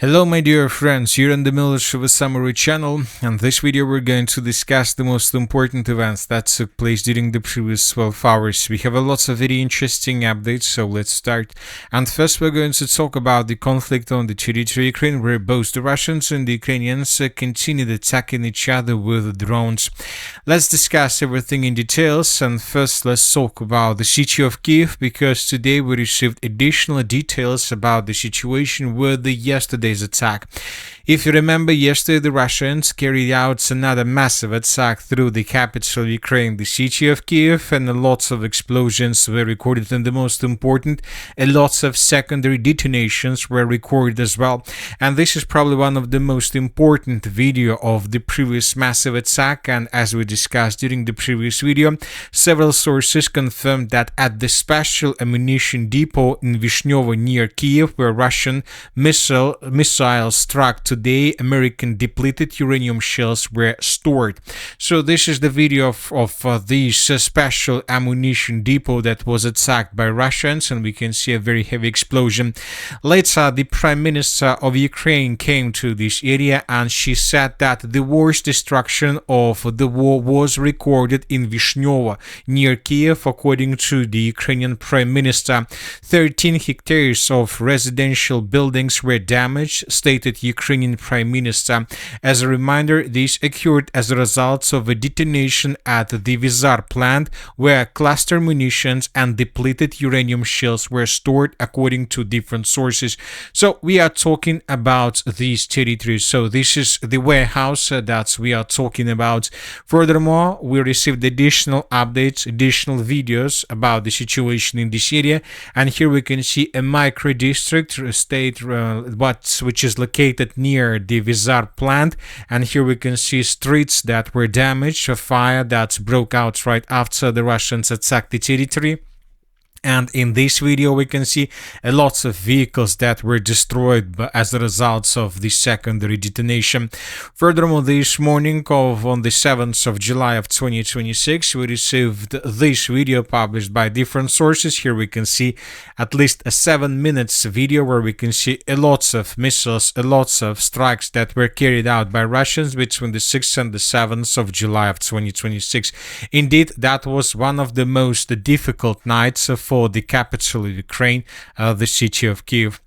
Hello my dear friends, you're in the Military Summary channel, and this video we're going to discuss the most important events that took place during the previous 12 hours. We have a lot of very interesting updates, so let's start. And first we're going to talk about the conflict on the territory of Ukraine, where both the Russians and the Ukrainians continued attacking each other with drones. Let's discuss everything in details, and first let's talk about the city of Kyiv, because today we received additional details about the situation with the yesterday's attack. If you remember, yesterday the Russians carried out another massive attack through the capital of Ukraine, the city of Kyiv, and lots of explosions were recorded, and the most important, lots of secondary detonations were recorded as well. And this is probably one of the most important video of the previous massive attack, and as we discussed during the previous video, several sources confirmed that at the special ammunition depot in Vishnevoye near Kyiv, where Russian missiles struck today, American depleted uranium shells were stored. So this is the video of this special ammunition depot that was attacked by Russians, and we can see a very heavy explosion. Later, the Prime Minister of Ukraine came to this area, and she said that the worst destruction of the war was recorded in Vishnevoye near Kyiv. According to the Ukrainian Prime Minister, 13 hectares of residential buildings were damaged, stated Ukrainian Prime Minister. As a reminder, this occurred as a result of a detonation at the Vizar plant, where cluster munitions and depleted uranium shells were stored, according to different sources. So we are talking about these territories. So this is the warehouse that we are talking about. Furthermore, we received additional updates, additional videos about the situation in this area, and here we can see a micro district state which is located near the Vizar plant, and here we can see streets that were damaged, a fire that broke out right after the Russians attacked the territory. And in this video we can see lots of vehicles that were destroyed as a result of the secondary detonation. Furthermore, this morning on the 7th of July of 2026, we received this video published by different sources. Here we can see at least a 7 minutes video where we can see lots of missiles, lots of strikes that were carried out by Russians between the 6th and the 7th of July of 2026. Indeed, that was one of the most difficult nights for the capital of Ukraine, the city of Kyiv.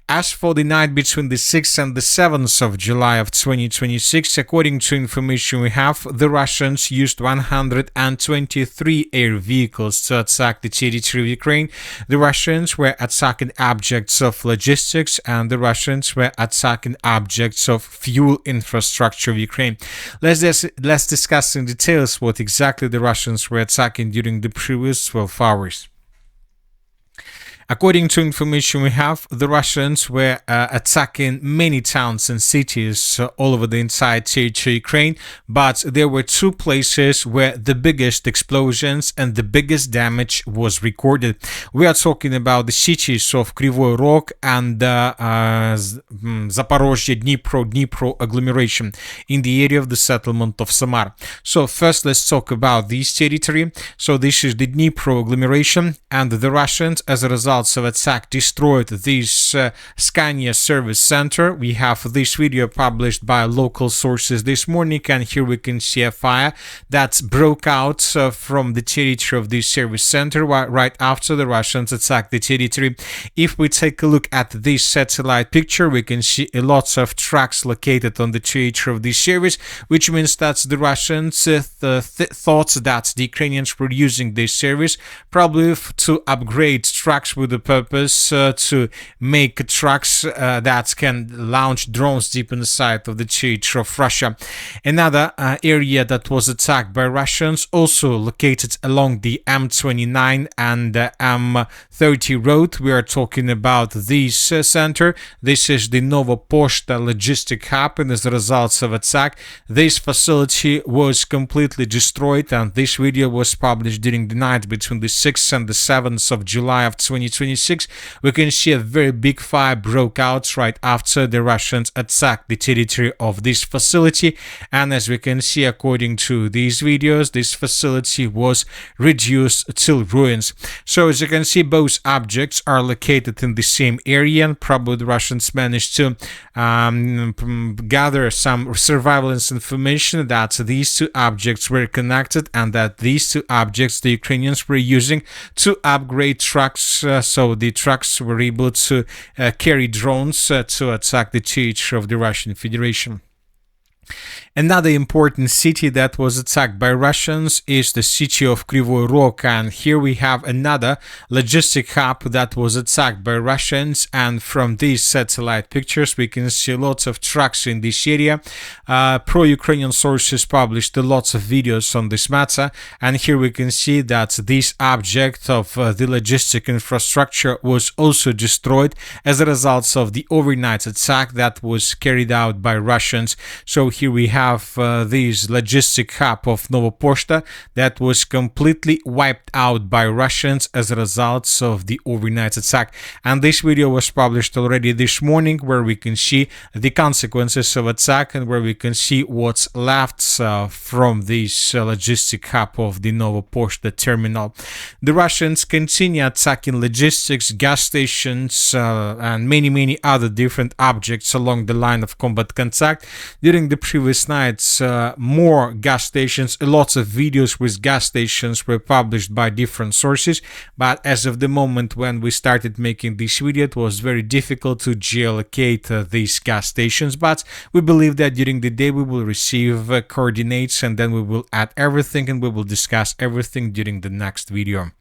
As for the night between the 6th and the 7th of July of 2026, according to information we have, the Russians used 123 air vehicles to attack the territory of Ukraine. The Russians were attacking objects of logistics, and the Russians were attacking objects of fuel infrastructure of Ukraine. Let's discuss in details what exactly the Russians were attacking during the previous 12 hours. According to information we have, the Russians were attacking many towns and cities all over the entire territory of Ukraine, but there were two places where the biggest explosions and the biggest damage was recorded. We are talking about the cities of Kryvyi Rih and Zaporizhzhia, Dnipro agglomeration in the area of the settlement of Samar. So first let's talk about this territory. So this is the Dnipro agglomeration, and the Russians, as a result of attack, destroyed this Scania service center. We have this video published by local sources this morning, and here we can see a fire that broke out from the territory of this service center right after the Russians attacked the territory. If we take a look at this satellite picture, we can see lots of trucks located on the territory of this service, which means that the Russians thought that the Ukrainians were using this service probably to upgrade trucks with the purpose to make trucks that can launch drones deep inside of the territory of Russia. Another area that was attacked by Russians, also located along the M29 and M30 road. We are talking about this center. This is the Nova Poshta logistic hub, and as a result of attack, this facility was completely destroyed, and this video was published during the night between the 6th and the 7th of July of 2026. 2026, we can see a very big fire broke out right after the Russians attacked the territory of this facility. And as we can see, according to these videos, this facility was reduced to ruins. So as you can see, both objects are located in the same area, and probably the Russians managed to gather some surveillance information that these two objects were connected, and that these two objects the Ukrainians were using to upgrade trucks, so the trucks were able to carry drones to attack the territory of the Russian Federation. Another important city that was attacked by Russians is the city of Kryvyi Rih, and here we have another logistic hub that was attacked by Russians. And from these satellite pictures we can see lots of trucks in this area. Pro-Ukrainian sources published lots of videos on this matter, and here we can see that this object of the logistic infrastructure was also destroyed as a result of the overnight attack that was carried out by Russians. So here we have this logistic hub of Nova Poshta that was completely wiped out by Russians as a result of the overnight attack. And this video was published already this morning, where we can see the consequences of attack and where we can see what's left from this logistic hub of the Nova Poshta terminal. The Russians continue attacking logistics, gas stations, and many other different objects along the line of combat contact. During the previous nights, more gas stations, lots of videos with gas stations were published by different sources, but as of the moment when we started making this video, it was very difficult to geolocate these gas stations. But we believe that during the day we will receive coordinates, and then we will add everything and we will discuss everything during the next video.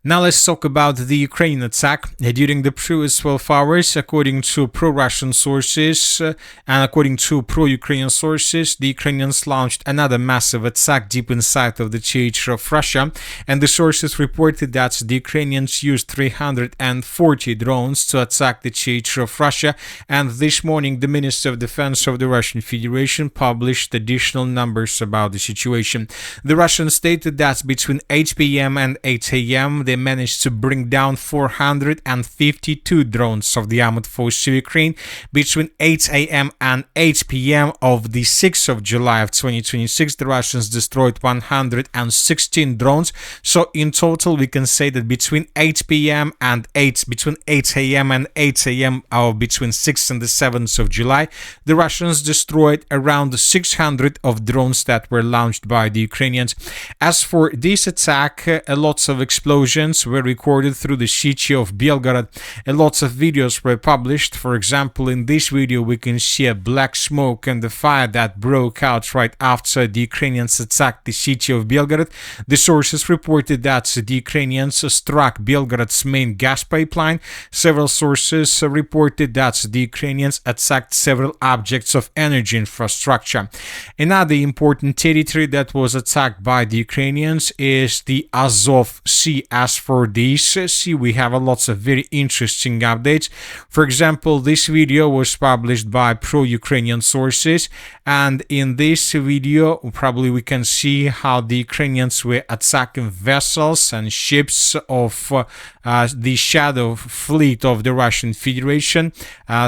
Now let's talk about the Ukrainian attack. During the previous 12 hours, according to pro-Russian sources and according to pro-Ukrainian sources, the Ukrainians launched another massive attack deep inside of the territory of Russia, and the sources reported that the Ukrainians used 340 drones to attack the territory of Russia. And this morning, the Minister of Defense of the Russian Federation published additional numbers about the situation. The Russians stated that between 8 p.m. and 8 a.m. they managed to bring down 452 drones of the armed forces of Ukraine. Between 8 a.m. and 8 p.m. of the 6th of July of 2026, the Russians destroyed 116 drones. So in total, we can say that between 8 p.m. and 8 a.m. and 8 a.m. or between 6th and the 7th of July, the Russians destroyed around 600 of drones that were launched by the Ukrainians. As for this attack, lots of explosions were recorded through the city of Belgorod. Lots of videos were published. For example, in this video we can see a black smoke and the fire that broke out right after the Ukrainians attacked the city of Belgorod. The sources reported that the Ukrainians struck Belgorod's main gas pipeline. Several sources reported that the Ukrainians attacked several objects of energy infrastructure. Another important territory that was attacked by the Ukrainians is the Azov Sea. As for this sea, we have lots of very interesting updates. For example, this video was published by pro-Ukrainian sources, and in this video probably we can see how the Ukrainians were attacking vessels and ships of the shadow fleet of the Russian Federation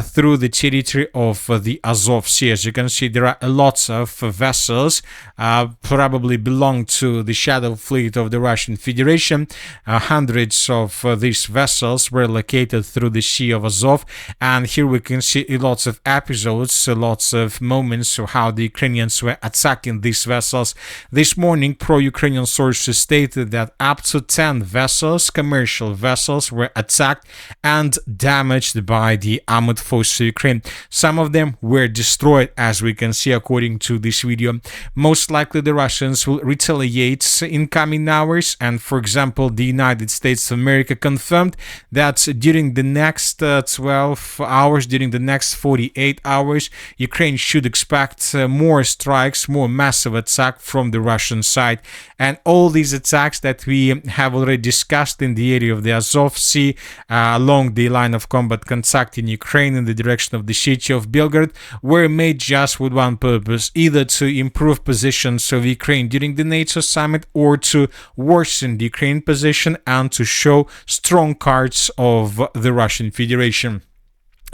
through the territory of the Azov Sea. As you can see, there are lots of vessels probably belong to the shadow fleet of the Russian Federation. Hundreds of these vessels were located through the Sea of Azov, and here we can see lots of episodes, lots of moments of how the Ukrainians were attacking these vessels. This morning, pro-Ukrainian sources stated that up to 10 vessels, commercial vessels, were attacked and damaged by the armed forces of Ukraine. Some of them were destroyed, as we can see according to this video. Most likely the Russians will retaliate in coming hours, and for example, the United States of America confirmed that during the next 12 hours, during the next 48 hours, Ukraine should expect more strikes, more massive attack from the Russian side. And all these attacks that we have already discussed in the area of the Azov Sea, along the line of combat contact in Ukraine in the direction of the city of Belgorod, were made just with one purpose: either to improve positions of Ukraine during the NATO summit or to worsen the Ukraine position position and to show strong cards of the Russian Federation.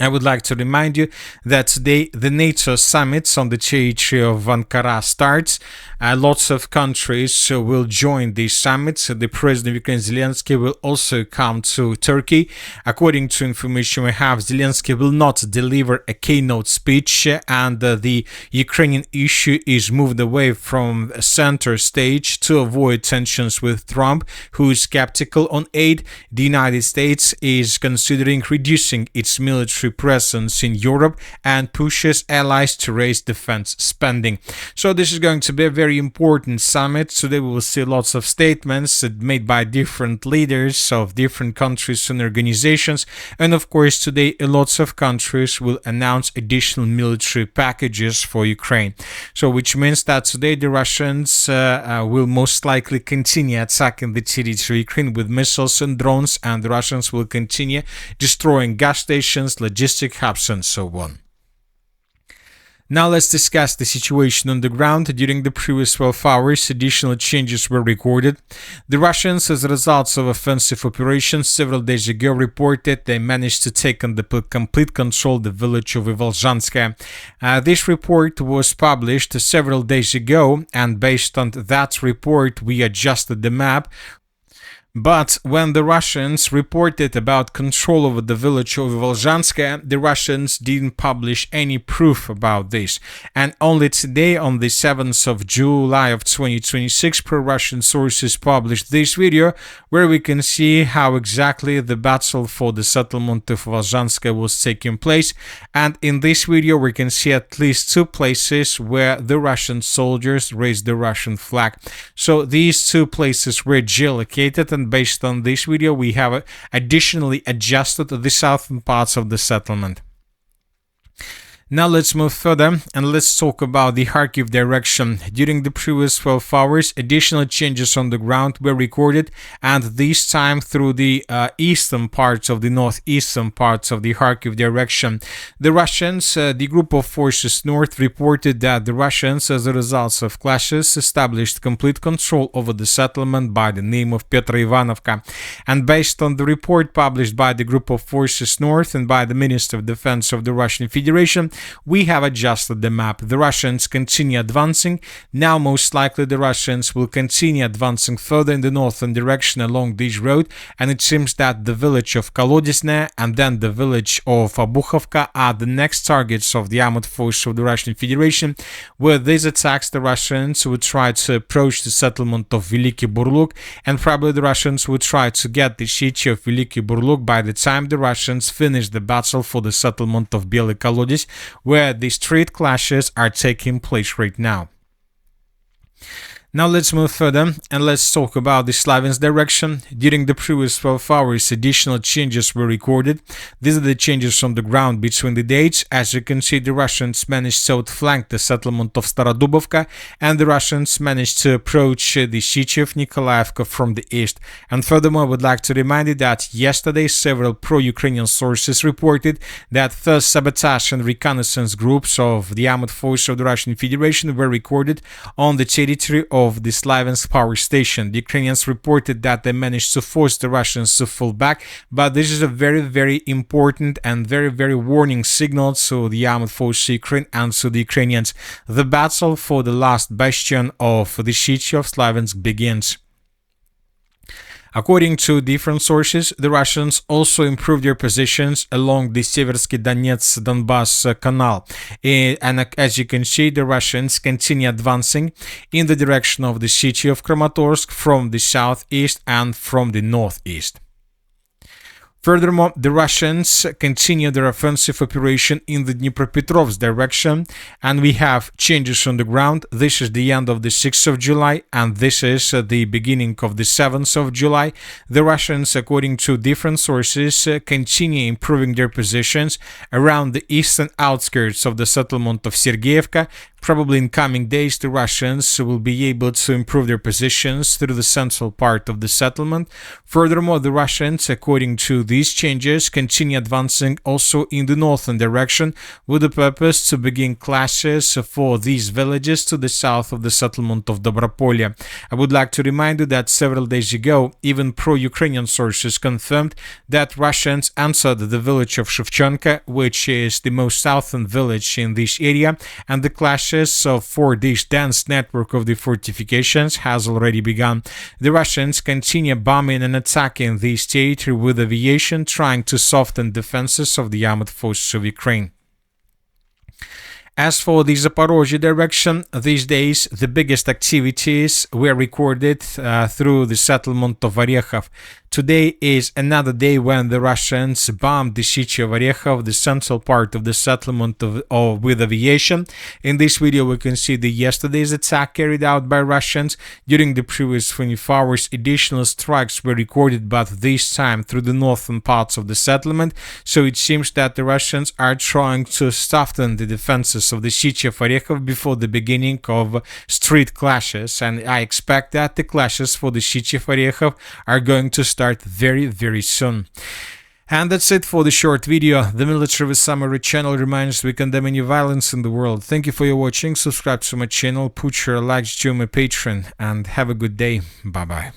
I would like to remind you that today the NATO summit on the territory of Ankara starts. Lots of countries will join this summit. The President of Ukraine, Zelensky, will also come to Turkey. According to information we have, Zelensky will not deliver a keynote speech, and the Ukrainian issue is moved away from center stage to avoid tensions with Trump, who is skeptical on aid. The United States is considering reducing its military presence in Europe and pushes allies to raise defense spending. So this is going to be a very important summit. Today we will see lots of statements made by different leaders of different countries and organizations, and of course today lots of countries will announce additional military packages for Ukraine. So which means that today the Russians will most likely continue attacking the territory of Ukraine with missiles and drones, and the Russians will continue destroying gas stations, logistic hubs, and so on. Now let's discuss the situation on the ground. During the previous 12 hours, additional changes were recorded. The Russians, as a result of offensive operations several days ago, reported they managed to take under complete control the village of Ivolzhanske. This report was published several days ago, and based on that report, we adjusted the map. But when the Russians reported about control over the village of Ivolzhanske, the Russians didn't publish any proof about this. And only today, on the 7th of July of 2026, pro-Russian sources published this video where we can see how exactly the battle for the settlement of Ivolzhanske was taking place. And in this video, we can see at least two places where the Russian soldiers raised the Russian flag. So these two places were geolocated, and based on this video we have additionally adjusted the southern parts of the settlement. Now let's move further and let's talk about the Kharkiv direction. During the previous 12 hours, additional changes on the ground were recorded, and this time through the eastern parts of the northeastern parts of the Kharkiv direction. The Russians, the group of forces north, reported that the Russians, as a result of clashes, established complete control over the settlement by the name of Petro-Ivanivka. And based on the report published by the group of forces north and by the Minister of Defense of the Russian Federation, we have adjusted the map. The Russians continue advancing. Now most likely the Russians will continue advancing further in the northern direction along this road, and it seems that the village of Kolodesne and then the village of Obukhovka are the next targets of the armored force of the Russian Federation. With these attacks, the Russians would try to approach the settlement of Veliki Burluk, and probably the Russians would try to get the city of Veliki Burluk by the time the Russians finish the battle for the settlement of Belgorod, Kolodis, where the street clashes are taking place right now. Now let's move further and let's talk about the Slavyansk direction. During the previous 12 hours, additional changes were recorded. These are the changes on the ground between the dates. As you can see, the Russians managed to outflank the settlement of Starodubivka, and the Russians managed to approach the city of Nikolaevka from the east. And furthermore, I would like to remind you that yesterday several pro-Ukrainian sources reported that first sabotage and reconnaissance groups of the armored force of the Russian Federation were recorded on the territory of the Slavyansk power station. The Ukrainians reported that they managed to force the Russians to fall back, but this is a very important and very warning signal to the armed forces of Ukraine and to the Ukrainians. The battle for the last bastion of the city of Slavyansk begins. According to different sources, the Russians also improved their positions along the Seversky Donetsk-Donbass canal. And as you can see, the Russians continue advancing in the direction of the city of Kramatorsk from the southeast and from the northeast. Furthermore, the Russians continue their offensive operation in the Dnipropetrovsk direction, and we have changes on the ground. This is the end of the 6th of July, and this is the beginning of the 7th of July. The Russians, according to different sources, continue improving their positions around the eastern outskirts of the settlement of Sergeyevka. Probably in coming days, the Russians will be able to improve their positions through the central part of the settlement. Furthermore, the Russians, according to these changes, continue advancing also in the northern direction with the purpose to begin clashes for these villages to the south of the settlement of Dobropillia. I would like to remind you that several days ago, even pro-Ukrainian sources confirmed that Russians entered the village of Shuvjunka, which is the most southern village in this area, and the clashes for this dense network of the fortifications has already begun. The Russians continue bombing and attacking this territory with aviation, trying to soften defenses of the armed forces of Ukraine. As for the Zaporizhzhia direction, these days the biggest activities were recorded through the settlement of Orekhov. Today is another day when the Russians bombed the city of Orekhov, the central part of the settlement with aviation. In this video we can see the yesterday's attack carried out by Russians. During the previous 24 hours, additional strikes were recorded, but this time through the northern parts of the settlement. So it seems that the Russians are trying to soften the defenses of the city of Orekhov before the beginning of street clashes, and I expect that the clashes for the city of Orekhov are going to start very, very soon. And that's it for the short video. The Military Summary channel reminds we condemn any violence in the world. Thank you for your watching. Subscribe to my channel, put your likes to my Patreon, and have a good day. Bye bye.